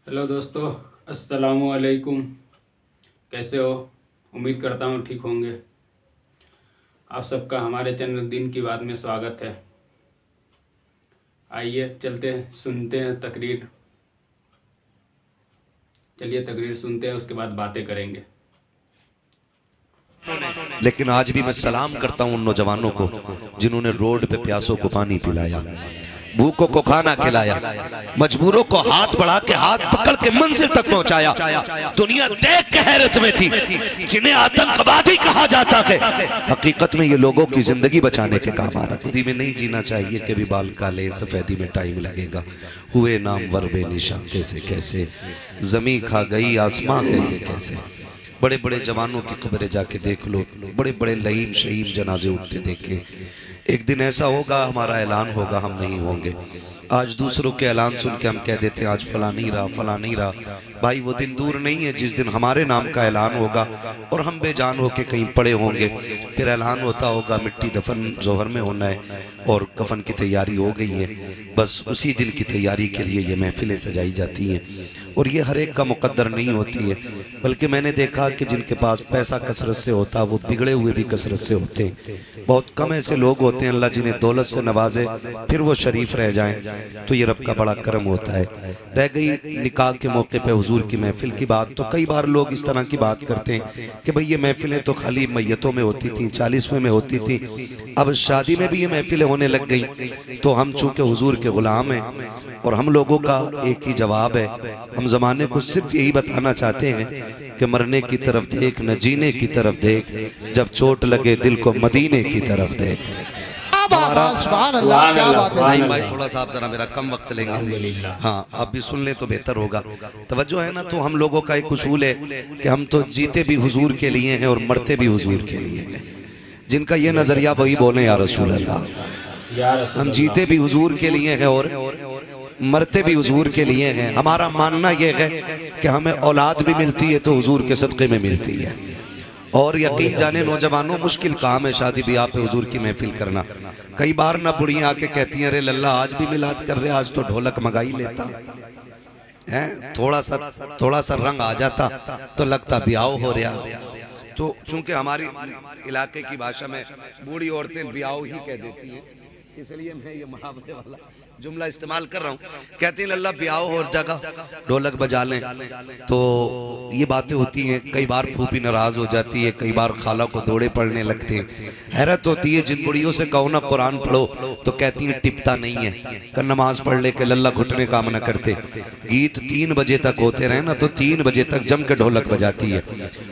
Hello दोस्तों, अस्सलामु अलैकुम। कैसे हो? उम्मीद करता हूँ ठीक होंगे। आप सबका हमारे चैनल दिन की बात में स्वागत है। आइए चलते हैं, सुनते हैं तकरीर। चलिए तकरीर सुनते हैं, उसके बाद बातें करेंगे। लेकिन आज भी मैं सलाम करता हूं उन नौजवानों को जिन्होंने रोड पे प्यासों को पानी पिलाया, भूखों को खाना खिलाया, मजबूरों को हाथ बढ़ा के हाथ पकड़ के मंजिल तक पहुंचाया। दुनिया देख के हैरत में थी। जिन्हें आतंकवादी कहा जाता है, हकीकत में ये लोगों की जिंदगी बचाने के काम आ रहा है। खुदी में नहीं जीना चाहिए कि भी बाल काले सफेदी में टाइम लगेगा। हुए नाम वर बेनिशा कैसे कैसे, जमी खा गई आसमां कैसे कैसे। बड़े बड़े जवानों की कब्रें जाके देख लो, बड़े बड़े लहीम शहीम जनाजे उठते देखे। एक दिन ऐसा होगा हमारा ऐलान होगा, हम नहीं होंगे। आज दूसरों के ऐलान सुन के हम कह देते हैं आज फला नहीं रहा, फला नहीं रहा। भाई वो दिन दूर नहीं है जिस दिन हमारे नाम का ऐलान होगा और हम बेजान होके कहीं पड़े होंगे। फिर ऐलान होता होगा मिट्टी दफन जोहर में होना है और कफन की तैयारी हो गई है। बस उसी दिन की तैयारी के लिए ये महफिलें सजाई जाती हैं और ये हर एक का मुकद्दर नहीं होती है। बल्कि मैंने देखा कि जिनके पास पैसा कसरत से होता वो बिगड़े हुए भी कसरत से होते हैं। बहुत कम ऐसे लोग होते हैं अल्लाह जिन्हें दौलत से नवाजे फिर वो शरीफ रह जाएं, तो ये रब का बड़ा करम होता है। रह गई निकाह के मौके पे हुजूर की महफिल की बात, तो कई बार लोग इस तरह की बात करते हैं कि भाई ये महफिलें तो खाली मैयतों में होती थी, 40वें में होती थी, अब शादी में भी ये महफिलें होने लग गई। तो हम चूंकि हुजूर के गुलाम हैं और हम लोगों का एक ही जवाब है, हम जमाने को सिर्फ यही बताना चाहते हैं कि मरने की तरफ देख न जीने की तरफ देख, जब चोट लगे दिल को मदीने की तरफ देख। नहीं भाई थोड़ा सा आप जरा मेरा कम वक्त लेंगे। हाँ आप भी सुन ले तो बेहतर होगा। तवज्जो है ना। तो हम लोगों का एक उसूल है कि हम तो जीते भी हुजूर के लिए हैं और मरते भी हुजूर के लिए हैं। जिनका ये नजरिया वही बोले या रसूल अल्लाह। हम जीते भी हुजूर के लिए हैं और मरते भी हुजूर के लिए हैं। हमारा मानना यह है कि हमें औलाद भी मिलती है तो हुजूर के सदक़े में मिलती है। और यकीन जाने नौजवानों, मुश्किल काम है शादी ब्याह पे हुजूर की महफिल करना। कई बार ना बुढ़ियां आके कहती हैं अरे लल्ला आज भी मिलाद कर रहे, आज तो ढोलक मंगा ही लेता है। थोड़ा सा रंग आ जाता तो लगता ब्याह हो रहा। तो चूंकि हमारी इलाके की भाषा में बूढ़ी औरतें ब्याह ही कह देती हैं, इसलिए मैं ये मुहावरे वाला जुमला इस्तेमाल कर रहा हूँ। कहती हैं अल्लाह ब्याह और जगह ढोलक बजा लें, तो ये बातें होती हैं। कई बार फूफी नाराज हो जाती है, कई बार खाला को दौड़े पड़ने लगते हैं। हैरत होती है जिन बुढ़ियों से कहो ना कुरान पढ़ो तो कहती हैं टिपता नहीं है, कि नमाज पढ़ ले के लल्ला घुटने काम न करते। गीत 3 बजे तक होते रहे ना तो 3 बजे तक जम के ढोलक बजाती है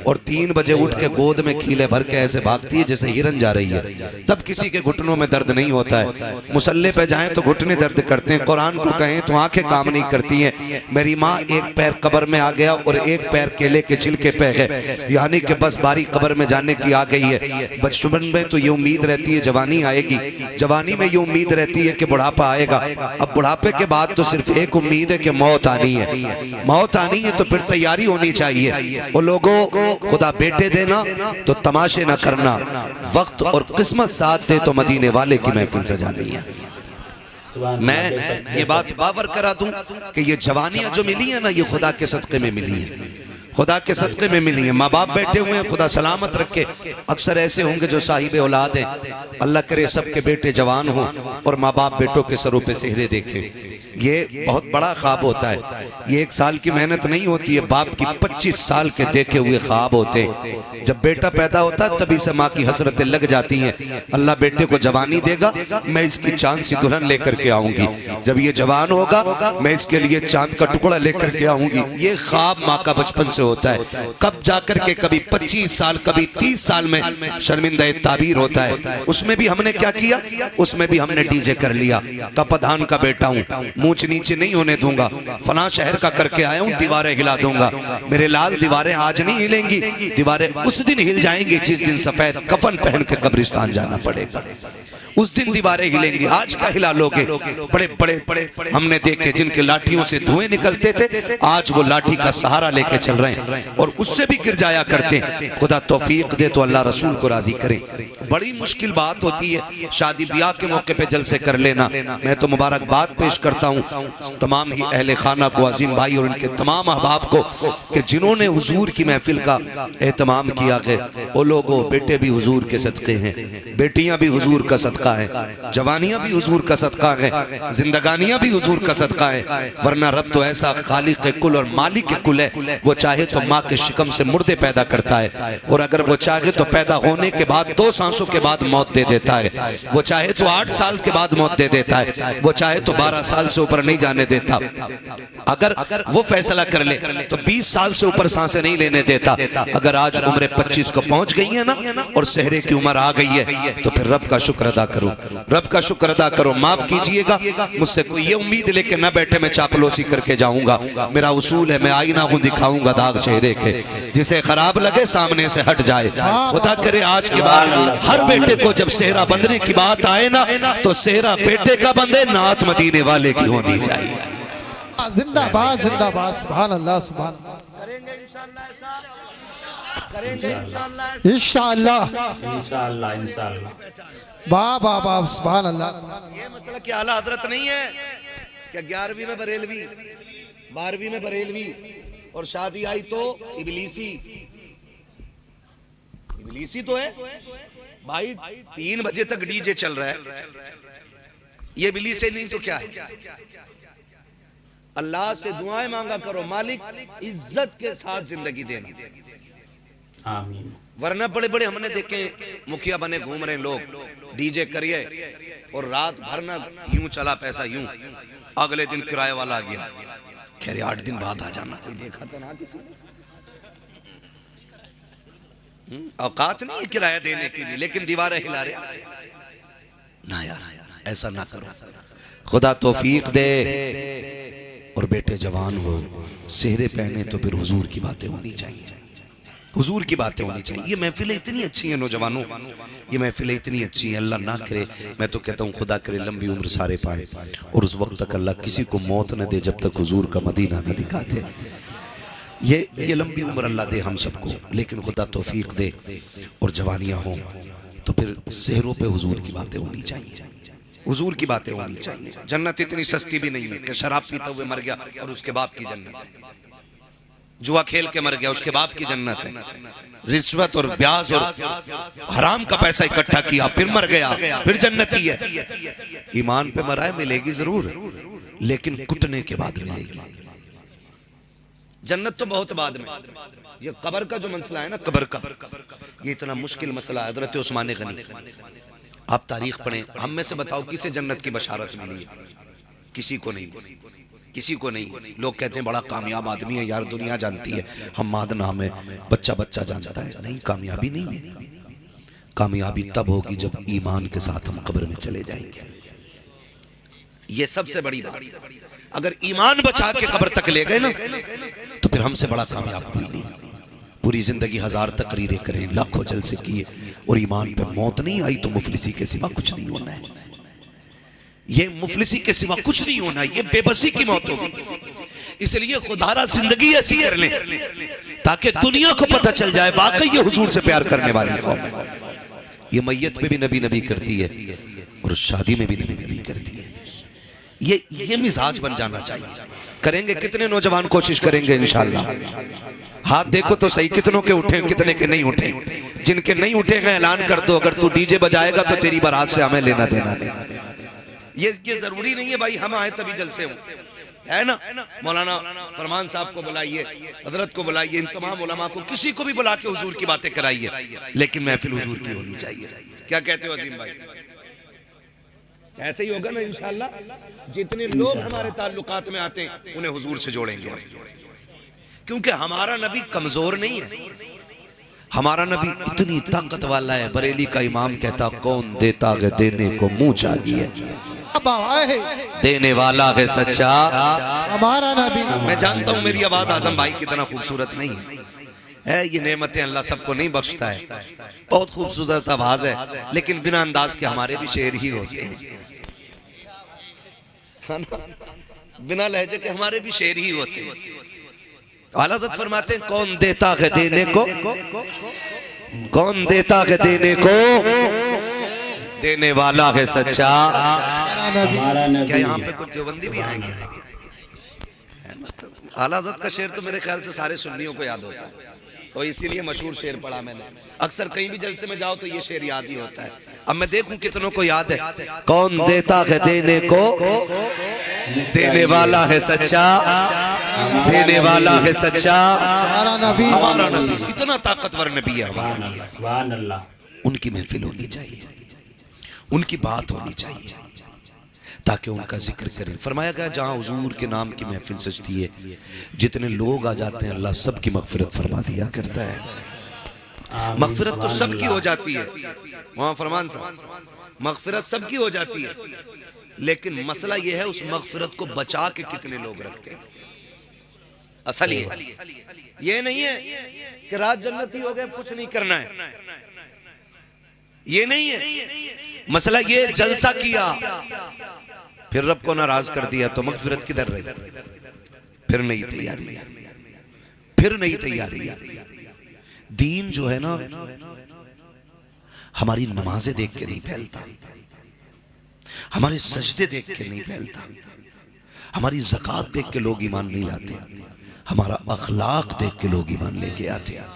और 3 बजे उठ के गोद में खीले भर के ऐसे भागती है जैसे हिरन जा रही है। तब किसी के घुटनों में दर्द नहीं होता है। मुसल्ले पे जाएं तो घुटने दर्द करते हैं, कुरान को कहें तो आंखें काम नहीं करती हैं। मेरी माँ एक पैर कब्र में आ गया और एक पैर केले के छिलके पे है, यानी कि बस बारी कब्र में जाने की आ गई है। बचपन में तो ये उम्मीद रहती है जवानी आएगी, जवानी में ये उम्मीद रहती है कि बुढ़ापा आएगा। अब बुढ़ापे के बाद तो सिर्फ एक उम्मीद है कि मौत आनी है। मौत आनी है तो फिर तैयारी होनी चाहिए। वो लोगों खुदा बेटे देना तो तमाशे ना करना, वक्त और किस्मत साथ दे तो मदीने वाले की महफिल सजानी है। मैं ये बात बावर करा दूं कि ये जवानियां जो मिली है ना, ये खुदा के सदक़े में मिली है, खुदा के सदक़े में मिली है। माँ बाप बैठे हुए हैं, खुदा सलामत रखे। अक्सर ऐसे होंगे जो साहिब औलाद हैं, अल्लाह करे सबके बेटे जवान हों और माँ बाप बेटों के सरों पे सेहरे देखें। ये बहुत बड़ा ख्वाब होता है। ये 1 साल की मेहनत नहीं होती है, बाप की 25 साल के देखे हुए ख्वाब होते हैं। जब बेटा पैदा होता है तभी से माँ की हसरतें लग जाती हैं। अल्लाह बेटे को जवानी देगा, मैं इसकी चांद सी दुल्हन लेकर के आऊंगी। जब ये जवान होगा मैं इसके लिए चांद का टुकड़ा लेकर के आऊंगी। ये ख्वाब माँ का बचपन से होता है। कब जाकर के कभी 25 साल कभी 30 साल में शर्मिंदा ताबीर होता है। उसमें भी हमने क्या किया, उसमें भी हमने डीजे कर लिया। कपधान का बेटा हूँ, ऊंच नीचे नहीं होने दूंगा, फलां शहर का करके आया हूं, दीवारें हिला दूंगा। मेरे लाल दीवारें आज नहीं हिलेंगी, दीवारें उस दिन हिल जाएंगी जिस दिन सफेद कफन पहन के कब्रिस्तान जाना पड़ेगा। उस दिन दीवारें हिलेंगी। आज क्या हिला लोगे? बड़े बड़े हमने देखे जिनके लाठियों से धुएं निकलते थे, आज वो लाठी का सहारा लेके चल रहे हैं और उससे भी गिर जाया करते हैं। खुदा तौफीक दे तो अल्लाह रसूल को राजी करे। बड़ी मुश्किल बात होती है, शादी ब्याह के मौके पे जलसे कर लेना। मैं तो मुबारकबाद पेश करता हूँ तमाम ही अहले खाना को, अजीम भाई और इनके तमाम अहबाब को कि जिन्होंने हुजूर की महफिल का एहतमाम किया है। वो लोगों, बेटे भी हुजूर के सदक़े हैं, बेटियां भी हुजूर का सदका है, जवानियां भी हुजूर का सदका है, जिंदगानियां भी हुजूर का सदका है। वरना रब तो ऐसा खालिक कुल और मालिक कुल है, वो चाहे तो माँ के शिकम से मुर्दे पैदा करता है और अगर वो चाहे तो पैदा होने के बाद 2 सांसों के बाद मौत दे देता है। वो चाहे तो 8 साल के बाद मौत दे देता है, वो चाहे तो 12 साल से ऊपर नहीं जाने देता। अगर वो फैसला कर ले तो 20 साल से ऊपर सांसें नहीं लेने देता। अगर आज उम्र 25 को पहुंच गई है ना और सहरे की उम्र आ गई है तो फिर रब का शुक्र अदा करो, रब का शुक्र अदा करो। माफ कीजिएगा, मुझसे कोई ये उम्मीद लेके ना बैठे मैं चापलूसी करके जाऊंगा। मेरा उसूल है, मैं आईना को दिखाऊंगा दाग चेहरे के, जिसे खराब लगे सामने से हट जाए। खुदा करे आज के बाद हर बेटे को जब सेहरा बंधने की बात आए ना तो सेहरा बेटे का बंधे, नात मदीने वाले की होनी चाहिए। जिंदाबाद जिंदाबाद, सुभान अल्लाह सुभान। इंशाअल्लाह इंशाअल्लाह। वाह वाह वाह, सुभान अल्लाह। ये मसला क्या आला हजरत नहीं है क्या? 11वीं में बरेलवी, 12वीं में बरेलवी और शादी आई तो इबलीसी। इबलीसी तो है भाई, 3 बजे तक डीजे चल रहा है, ये इबलीसी नहीं तो क्या है? अल्लाह से दुआएं मांगा करो, मालिक इज्जत के साथ जिंदगी देना, आमीन। वरना बड़े बड़े हमने देखे मुखिया बने घूम रहे लोग, डीजे करिए और रात भर ना यूं चला पैसा यूं, अगले दिन किराए वाला आ गया, खैर 8 दिन बाद आ जाना, कोई देखा तो ना किसी ने। औकात नहीं है किराया देने की भी, लेकिन दीवारें हिला रहे ना। यार ऐसा ना करो, खुदा तौफीक दे। और बेटे जवान हो, सेहरे पहने तो फिर हुजूर की बातें होनी चाहिए, हुजूर की बातें होनी चाहिए। ये महफिलें इतनी अच्छी हैं नौजवानों, ये महफिलें इतनी अच्छी हैं। अल्लाह ना करे, मैं तो कहता हूँ खुदा करे लंबी उम्र सारे पाए और उस वक्त तक अल्लाह किसी को मौत न दे जब तक हुजूर का मदीना न दिखा दे। ये लंबी उम्र अल्लाह दे हम सबको, लेकिन खुदा तौफीक दे और जवानियाँ हों तो फिर सेहरों पे हुजूर की बातें होनी चाहिए, हुजूर की बातें होनी चाहिए। जन्नत इतनी सस्ती भी नहीं है कि शराब पीते हुए मर गया और उसके बाप की जन्नत है, जुआ खेल के मर गया उसके बाप की जन्नत है, रिश्वत और ब्याज और हराम का पैसा इकट्ठा किया फिर मर गया फिर जन्नती है। ईमान पे मरा है, मिलेगी जरूर, लेकिन कुटने के बाद मिलेगी। जन्नत तो बहुत बाद में, ये कब्र का जो मसला है ना, कब्र का ये इतना मुश्किल मसला है। हज़रत उस्मान गनी, आप तारीख पढ़ें, हम में से बताओ किसे जन्नत की बशारत मिली है? किसी को नहीं, किसी को नहीं। लोग कहते हैं बड़ा कामयाब आदमी है यार, दुनिया जानती है, हम माद नाम है, बच्चा बच्चा जानता है। नहीं, कामयाबी नहीं है। कामयाबी तब होगी जब ईमान के साथ हम कब्र में चले जाएंगे, ये सबसे बड़ी बात। अगर ईमान बचा के कब्र तक ले गए ना तो फिर हमसे बड़ा कामयाब कोई नहीं। पूरी जिंदगी 1000 तकरीरें करें, लाखों जलसे किए और ईमान पे मौत नहीं आई तो मुफलिसी के सिवा कुछ नहीं होना है। ये मुफलिसी के सिवा कुछ नहीं होना, ये बेबसी की मौत होगी। इसलिए खुदारा जिंदगी ऐसी कर लें ताकि दुनिया को पता चल जाए वाकई ये हुजूर से प्यार करने वाली कौम है। ये मैयत पे भी नबी नबी करती है और शादी में भी नबी नबी करती है। ये मिजाज बन जाना चाहिए। करेंगे कितने नौजवान कोशिश करेंगे इंशाल्लाह? हाथ देखो तो सही, कितनों के उठे कितने के नहीं उठे। जिनके नहीं उठेगा ऐलान कर दो, अगर तू डीजे बजाएगा तो तेरी बारात से हमें लेना देना नहीं। ये जरूरी नहीं है भाई हम आए तभी जलसे हों, है ना। मौलाना फरमान साहब को बुलाइए, हजरत को बुलाइए, इन तमाम उलमा को, किसी को भी बुला के हुजूर की बातें कराइए, लेकिन महफिल हुजूर की होनी चाहिए। क्या कहते हो अजीम भाई? ऐसे ही होगा ना इंशाल्लाह। जितने लोग हमारे ताल्लुकात में आते हैं उन्हें हुजूर से जोड़ेंगे, क्योंकि हमारा नबी कमजोर नहीं है, हमारा नबी इतनी ताकत वाला है। बरेली का इमाम कहता कौन देता है देने को मुंह चाहिए, देने वाला है सच्चा हमारा नबी। मैं जानता हूं मेरी आवाज आजम भाई की तरह खूबसूरत नहीं है, है। ये नेमतें अल्लाह सबको नहीं बख्शता है। बहुत खूबसूरत आवाज है, लेकिन बिना अंदाज के हमारे भी शेर ही होते हैं, है ना? बिना लहजे के हमारे भी शेर ही होते हैं। आला हज़रत फरमाते हैं, कौन देता है देने को, कौन देता है देने को, देने वाला है सच्चा। क्या यहाँ पे कुछ देवबंदी भी आएंगे? आला हज़रत का शेर तो मेरे ख्याल से सारे सुन्नियों को याद होता है, और इसीलिए मशहूर शेर पढ़ा मैंने। अक्सर कहीं भी जलसे में जाओ तो ये शेर याद ही होता है। अब मैं देखूं कितनों को याद है। कौन देता है देने को, देने वाला है सच्चा, देने वाला है सच्चा। हमारा नबी इतना ताकतवर नबी है हमारा। सुभान अल्लाह। उनकी महफिल होनी चाहिए, उनकी बात होनी चाहिए, ताकि उनका जिक्र करें। फरमाया गया जहां हुजूर के नाम की महफिल सजती है, जितने लोग आ जाते हैं अल्लाह सबकी मगफिरत फरमा दिया करता है। मगफिरत तो सबकी हो जाती है वहां, फरमान साहब, मगफिरत सबकी हो जाती है, लेकिन मसला यह है उस मगफिरत को बचा के कितने लोग रखते हैं। असल ये नहीं है कि रात जन्नती हो गए कुछ नहीं करना है, ये नहीं है मसला। ये जलसा किया फिर रब को नाराज कर दिया तो मगफिरत किधर रही? फिर नई तैयारी, फिर नई तैयारी। दीन जो है ना, हमारी नमाजें देख के नहीं फैलता, हमारे सजदे देख के नहीं फैलता, हमारी ज़कात देख के लोग ईमान नहीं लाते, हमारा अखलाक देख के लोग ईमान लेके आते हैं।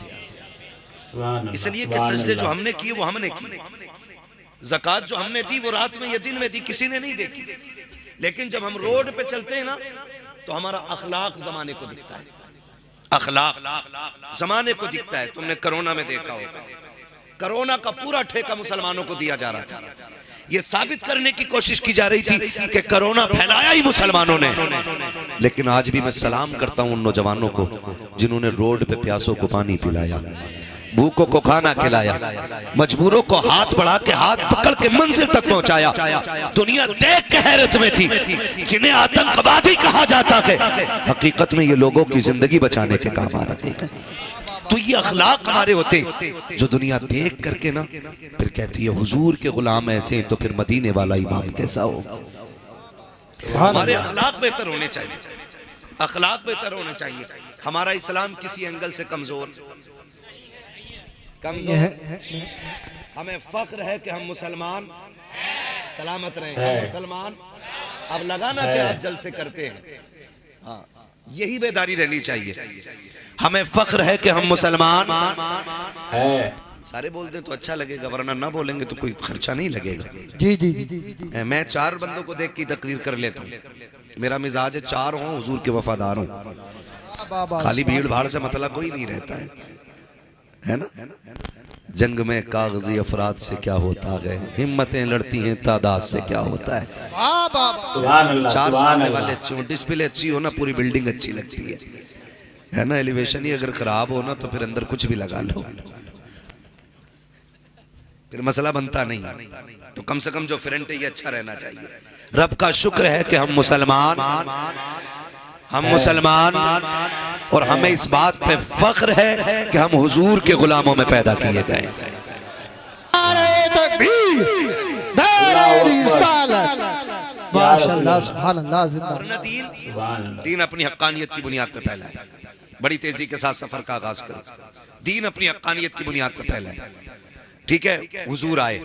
इसलिए कि सजदे जो हमने किए वो हमने किए, ज़कात जो हमने दी वो रात में या दिन में दी, किसी ने नहीं देखी। लेकिन जब हम रोड पे चलते हैं ना तो हमारा अखलाक जमाने को दिखता है, अखलाक जमाने को दिखता है। तुमने कोरोना में देखा होगा, कोरोना का पूरा ठेका मुसलमानों को दिया जा रहा था। ये साबित करने की कोशिश की जा रही थी कि कोरोना फैलाया ही मुसलमानों ने। लेकिन आज भी मैं सलाम करता हूं उन नौजवानों को जिन्होंने रोड पे प्यासों को पानी पिलाया, भूखों को खाना खिलाया, मजबूरों को हाथ बढ़ा के हाथ पकड़ के मंजिल तक पहुंचाया। दुनिया देख के हैरत में थी। जिन्हें आतंकवादी कहा जाता है, हकीकत में ये लोगों की जिंदगी बचाने के काम आ रहे थे। तो ये अखलाक हमारे होते जो दुनिया देख करके ना फिर कहती है हुजूर के गुलाम ऐसे, तो फिर मदीने वाला इमाम कैसा हो। हमारे अखलाक बेहतर होने चाहिए, अखलाक बेहतर होने चाहिए। हमारा इस्लाम किसी एंगल से कमजोर हमें फख्र है कि हम मुसलमान, सलामत रहे हम मुसलमान। अब लगाना कि आप जलसे करते हैं, हाँ यही बेदारी रहनी चाहिए। हमें फख्र है कि हम मुसलमान है। सारे बोल दें तो अच्छा लगेगा, वरना ना बोलेंगे तो कोई खर्चा नहीं लगेगा। जी जी जी। मैं 4 बंदों को देख के तकरीर कर लेता हूँ। मेरा मिजाज है 4 हों हुजूर के वफादार हों। खाली भीड़ भाड़ से मतलब कोई नहीं रहता है ना। जंग में कागजी अफराद से क्या होता है, हिम्मतें लड़ती हैं तादाद से क्या होता है। 4 सामने वाले अच्छे हो, डिस्प्ले अच्छी हो ना, पूरी बिल्डिंग अच्छी लगती है ना। एलिवेशन ही अगर खराब हो ना तो फिर अंदर कुछ भी लगा लो, फिर मसला बनता नहीं। तो कम से कम जो फ्रंट है ये अच्छा रहना चाहिए। रब का शुक्र है कि हम मुसलमान, और हमें इस बात पे फख्र है कि हम हुजूर के गुलामों में पैदा किए गए। माशाअल्लाह सुभान अल्लाह दीन अपनी हक्कानियत की बुनियाद पे फैला है। बड़ी तेजी के साथ सफर का आगाज करो। दीन अपनी हक्कानियत की बुनियाद पे फैला है, ठीक है। हुजूर आए,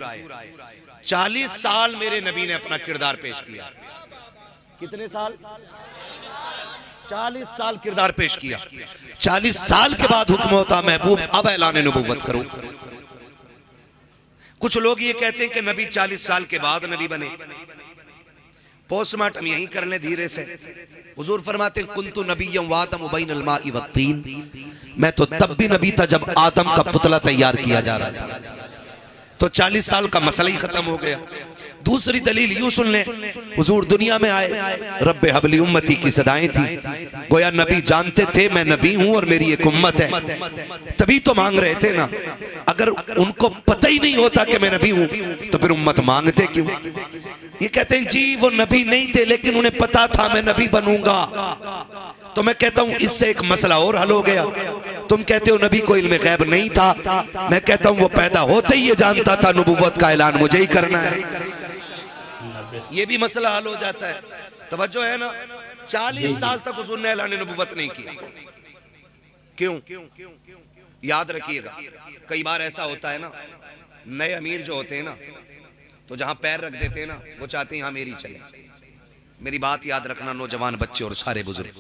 40 साल मेरे नबी ने अपना किरदार पेश किया। कितने साल? 40 साल किरदार पेश किया। 40 साल के बाद हुक्म होता महबूब अब ऐलान नबूवत करो। कुछ लोग ये कहते हैं कि नबी 40 साल के बाद नबी बने। पोस्टमार्टम यहीं कर ले धीरे से। हुजूर फरमाते हैं कुन्तु नबिय्यम व आदम बैनल माइ वत्तीन, मैं तो तब भी नबी था जब आदम का पुतला तैयार किया जा रहा था। तो 40 साल का मसला ही खत्म हो गया। दूसरी दलील यूं सुन ले, हुजूर दुनिया में आए, रब्बे हबली उम्मती की सदाएं थी। गोया नबी जानते थे मैं नबी हूं और मेरी एक उम्मत है, तभी तो मांग रहे थे ना। अगर उनको पता ही नहीं होता कि मैं नबी हूं तो फिर उम्मत मांगते क्यों? ये कहते हैं जी वो नबी नहीं थे लेकिन उन्हें पता था मैं नबी बनूंगा। तो मैं कहता हूं इससे एक मसला और हल हो गया। तुम कहते हो नबी को इल्म गैब नहीं था, मैं कहता हूं वो पैदा होते ही ये जानता था नबुव्वत का ऐलान मुझे ही करना है। ये भी मसला हल हो जाता है। तवज्जो है ना, 40 साल तक हुजूर ने ऐलान नबुव्वत नहीं किया। क्यों? याद रखिएगा, कई बार ऐसा होता है ना, नए अमीर जो होते हैं ना, तो जहां पैर रख देते हैं ना, वो चाहते हैं यहां मेरी चले। मेरी बात याद रखना नौजवान बच्चे और सारे बुजुर्ग,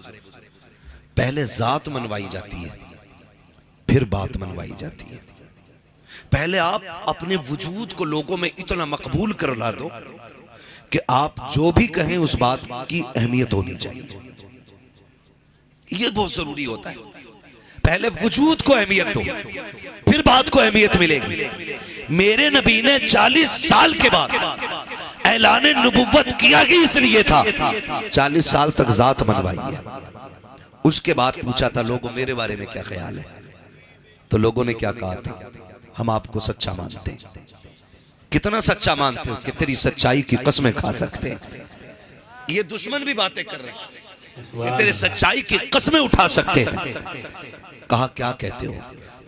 पहले जात मनवाई जाती है, फिर बात मनवाई जाती है। पहले आप अपने वजूद को लोगों में इतना मकबूल करवा दो कि आप जो भी कहें उस बात की अहमियत होनी चाहिए। यह बहुत जरूरी होता है। पहले वजूद को अहमियत दो, फिर बात को अहमियत मिलेगी। मेरे नबी ने 40 साल के बाद ऐलान नबुव्वत किया ही इसलिए था, 40 साल तक जात मनवाई है। उसके बाद पूछा था लोगों मेरे बारे में क्या ख्याल है, तो लोगों ने क्या कहा था, हम आपको सच्चा मानते हैं। कितना सच्चा मानते हो कि तेरी सच्चाई की कसमें खा सकते हैं। ये दुश्मन भी बातें कर रहे हैं कि तेरे सच्चाई की कसमें उठा सकते हैं। कहा क्या कहते हो?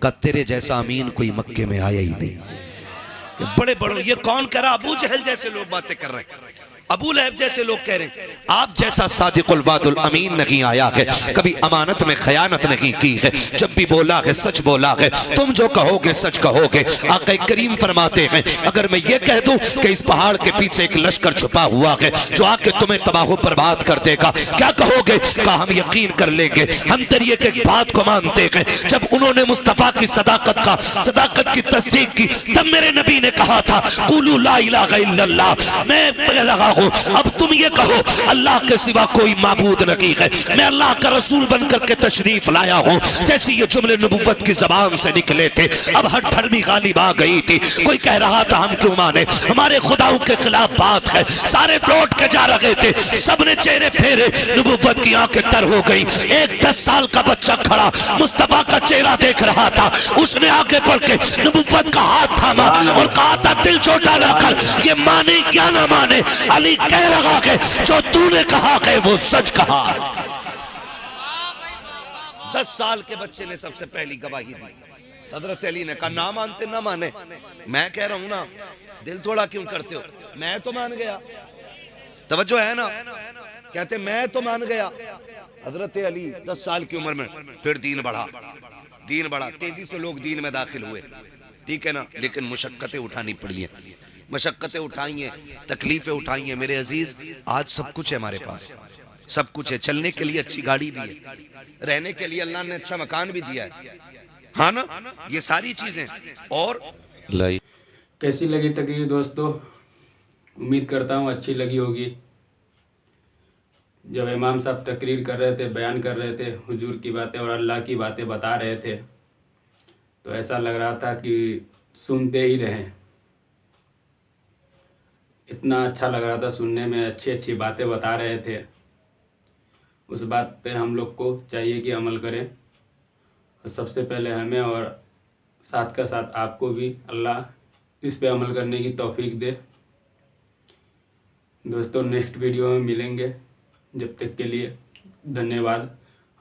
कहा तेरे जैसा अमीन कोई मक्के में आया ही नहीं। कि बड़े बड़े, ये कौन कह रहा? अबू जहल जैसे लोग बातें कर रहे हैं, अबू लहब जैसे लोग कह रहे हैं आप जैसा सादिकुल वादुल अमीन नहीं आया है, कभी अमानत में खयानत नहीं की है, जब भी बोला है सच बोला है, तुम जो कहोगे सच कहोगे। आका करीम फरमाते हैं अगर मैं ये कह दूं कि इस पहाड़ के पीछे एक लश्कर छुपा हुआ है जो आके तुम्हें तबाह बर्बाद कर देगा, क्या कहोगे? कहा हम यकीन कर लेंगे, हम तेरी एक बात को मानते हैं। जब उन्होंने मुस्तफा की सदाकत की तस्दीक की, तब मेरे नबी ने कहा था कुलू ला इलाहा इल्लल्लाह, मैं लगा हूं, अब तुम ये कहो अल्लाह के सिवा कोई माबूद नहीं है, मैं अल्लाह का रसूल बनकर के तशरीफ लाया हूं। जैसे ये जुमले नबुव्वत की जबान से निकले थे, अब हर धर्मी गालिब आ गई थी। कोई कह रहा था हम क्यों माने, हमारे खुदाओं के खिलाफ बात है, सारे लौट के जा रहे थे, सबने चेहरे फेरे, नबुव्वत की आंखें तर हो गई। एक 10 साल का बच्चा खड़ा मुस्तफा का चेहरा देख रहा था, उसने आगे बढ़ के नबुव्वत का हाथ थामा और कहा था दिल छोटा ना कर, ये माने या ना माने, अली कह रहा है जो तूने कहा है वो सच कहा। 10 साल के बच्चे ने सबसे पहली गवाही दी। हजरत अली ने कहा ना मानते ना माने, मैं कह रहा हूं ना, दिल थोड़ा क्यों करते हो, मैं तो मान गया। तवज्जो है ना, कहते मैं तो मान गया। हजरत अली 10 साल की उम्र में फिर दीन बढ़ा, तेजी से लोग दीन में दाखिल हुए, ठीक है ना, लेकिन मुशक्कतें उठानी पड़ी है, मशक्कतें उठाई हैं, तकलीफें उठाई हैं। मेरे अजीज आज सब कुछ है हमारे पास, सब कुछ है, चलने के लिए अच्छी गाड़ी भी है, रहने के लिए अल्लाह ने अच्छा मकान भी दिया है, हाँ ना, ये सारी चीजें। और कैसी लगी तकरीर दोस्तों? उम्मीद करता हूँ अच्छी लगी होगी। जब इमाम साहब तकरीर कर रहे थे, बयान कर रहे थे, हुजूर की बातें और अल्लाह की बातें बता रहे थे, तो ऐसा लग रहा था कि सुनते ही रहें। इतना अच्छा लग रहा था सुनने में, अच्छी अच्छी बातें बता रहे थे। उस बात पे हम लोग को चाहिए कि अमल करें, और सबसे पहले हमें और साथ का साथ आपको भी अल्लाह इस पे अमल करने की तौफीक दे। दोस्तों नेक्स्ट वीडियो में मिलेंगे, जब तक के लिए धन्यवाद।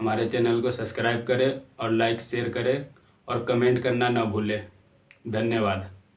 हमारे चैनल को सब्सक्राइब करें और लाइक शेयर करें और कमेंट करना ना भूलें। धन्यवाद।